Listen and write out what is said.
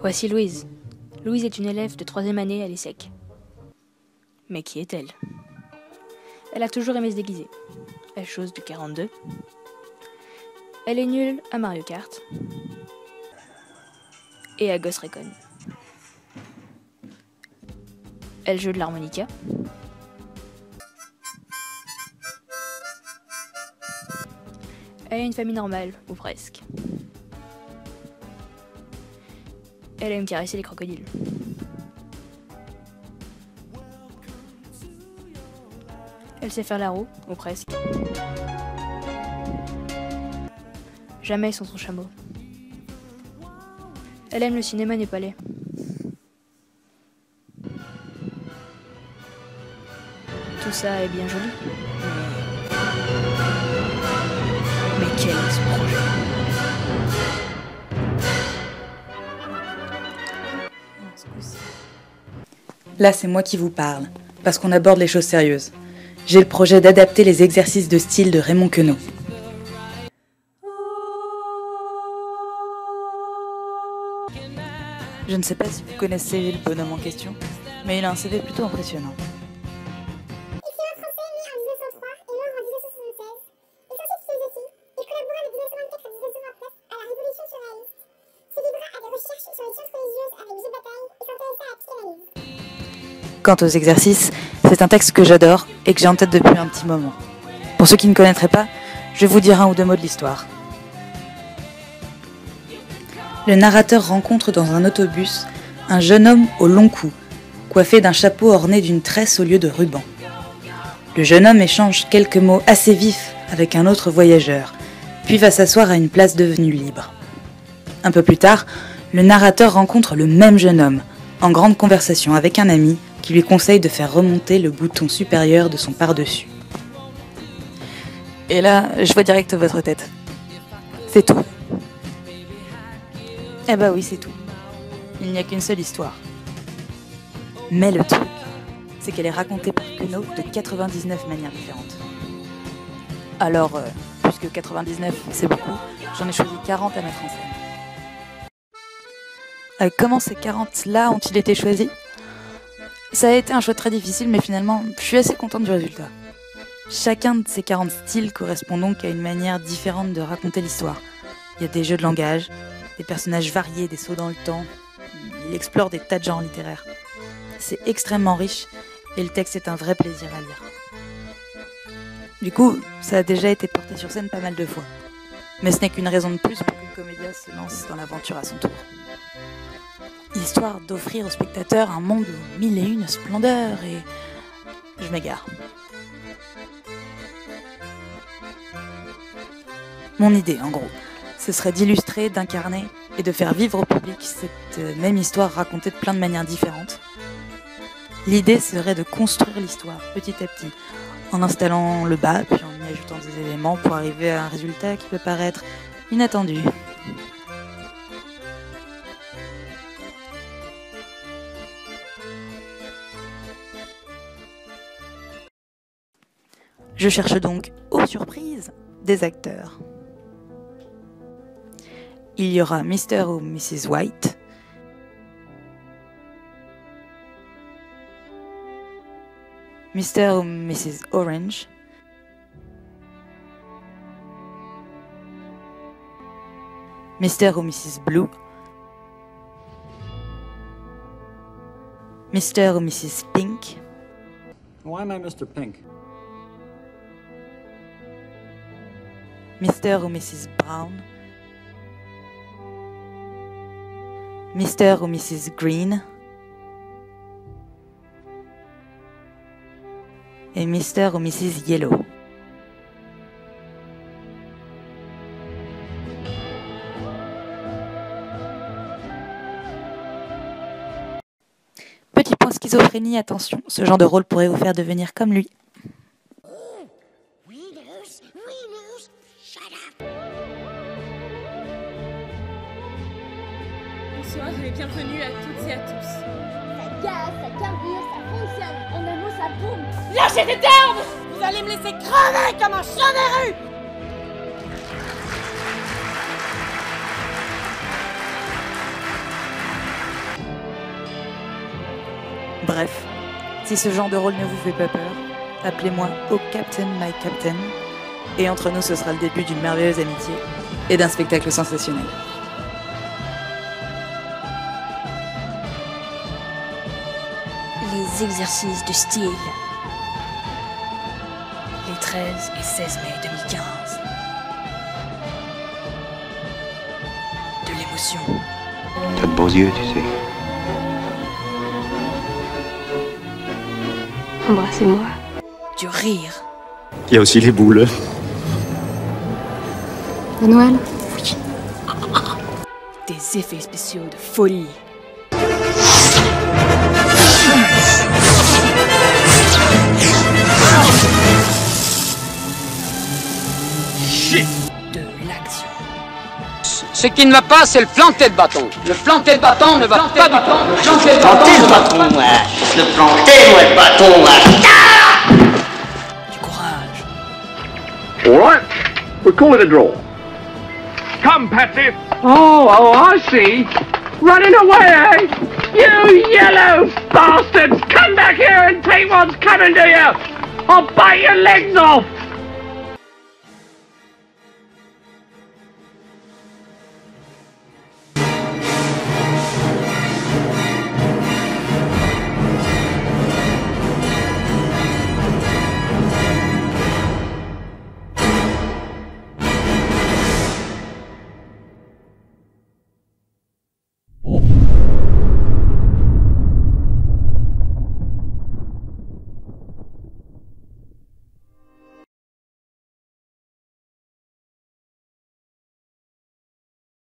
Voici Louise. Louise est une élève de 3e année à l'ESSEC. Mais qui est-elle? Elle a toujours aimé se déguiser. Elle chose du 42. Elle est nulle à Mario Kart. Et à Ghost Recon. Elle joue de l'harmonica. Elle a une famille normale, ou presque. Elle aime caresser les crocodiles. Elle sait faire la roue, ou presque. Jamais sans son chameau. Elle aime le cinéma népalais. Tout ça est bien joli. Mais quel est ce projet? Là, c'est moi qui vous parle, parce qu'on aborde les choses sérieuses. J'ai le projet d'adapter les exercices de style de Raymond Queneau. Je ne sais pas si vous connaissez le bonhomme en question, mais il a un CV plutôt impressionnant. Écrivain français né en 1903 et mort en 1976. Licencié de philosophie, il collabora de 1924 à 1929 à la Révolution surréaliste. Se livra à des recherches sur les sciences religieuses avec J. Bataille et s'intéressa à la psychanalyse. Quant aux exercices, c'est un texte que j'adore et que j'ai en tête depuis un petit moment. Pour ceux qui ne connaîtraient pas, je vais vous dire un ou deux mots de l'histoire. Le narrateur rencontre dans un autobus un jeune homme au long cou, coiffé d'un chapeau orné d'une tresse au lieu de ruban. Le jeune homme échange quelques mots assez vifs avec un autre voyageur, puis va s'asseoir à une place devenue libre. Un peu plus tard, le narrateur rencontre le même jeune homme, en grande conversation avec un ami qui lui conseille de faire remonter le bouton supérieur de son par-dessus. Et là, je vois direct votre tête. C'est tout. Eh bah oui, c'est tout. Il n'y a qu'une seule histoire. Mais le truc, c'est qu'elle est racontée par Queneau de 99 manières différentes. Alors, puisque 99 c'est beaucoup, j'en ai choisi 40 à mettre en scène. Comment ces 40-là ont-ils été choisis? Ça a été un choix très difficile, mais finalement, je suis assez contente du résultat. Chacun de ces 40 styles correspond donc à une manière différente de raconter l'histoire. Il y a des jeux de langage, des personnages variés, des sauts dans le temps. Il explore des tas de genres littéraires. C'est extrêmement riche et le texte est un vrai plaisir à lire. Du coup, ça a déjà été porté sur scène pas mal de fois. Mais ce n'est qu'une raison de plus pour qu'une comédia se lance dans l'aventure à son tour. Histoire d'offrir aux spectateurs un monde aux mille et une splendeurs et... Je m'égare. Mon idée, en gros, ce serait d'illustrer, d'incarner et de faire vivre au public cette même histoire racontée de plein de manières différentes. L'idée serait de construire l'histoire petit à petit, en installant le bas, puis en y ajoutant des éléments pour arriver à un résultat qui peut paraître inattendu. Je cherche donc, aux surprises, des acteurs. Il y aura Mr. ou Mrs. White, Mr. ou Mrs. Orange, Mr. ou Mrs. Blue, Mr. ou Mrs. Pink, Why am I Mr. Pink? Mr. ou Mrs. Brown, Mr. ou Mrs. Green et Mr. ou Mrs. Yellow. Petit point schizophrénie, attention, ce genre de rôle pourrait vous faire devenir comme lui. Bonsoir et bienvenue à toutes et à tous. Ça gaz, ça carbure, ça fonctionne. En un mot, ça boum. Lâchez des termes! Vous allez me laisser crever comme un chien des rues! Bref, si ce genre de rôle ne vous fait pas peur, appelez-moi Oh Captain, My Captain, et entre nous ce sera le début d'une merveilleuse amitié et d'un spectacle sensationnel. Les exercices de style. Les 13 et 16 mai 2015. De l'émotion. T'as de beaux yeux, tu sais. Embrassez-moi. Du rire. Il y a aussi les boules. À Noël. Des effets spéciaux de folie. De l'action. Ce qui ne va pas, c'est le planter de bâton. Le planter de bâton ne va pas du tout. Le planter de bâton, Le planter de bâton, Du courage. All right, we'll call it a draw. Come, Patsy. Oh, I see. Running away, eh? You yellow bastards! Come back here and take what's coming to you! I'll bite your legs off!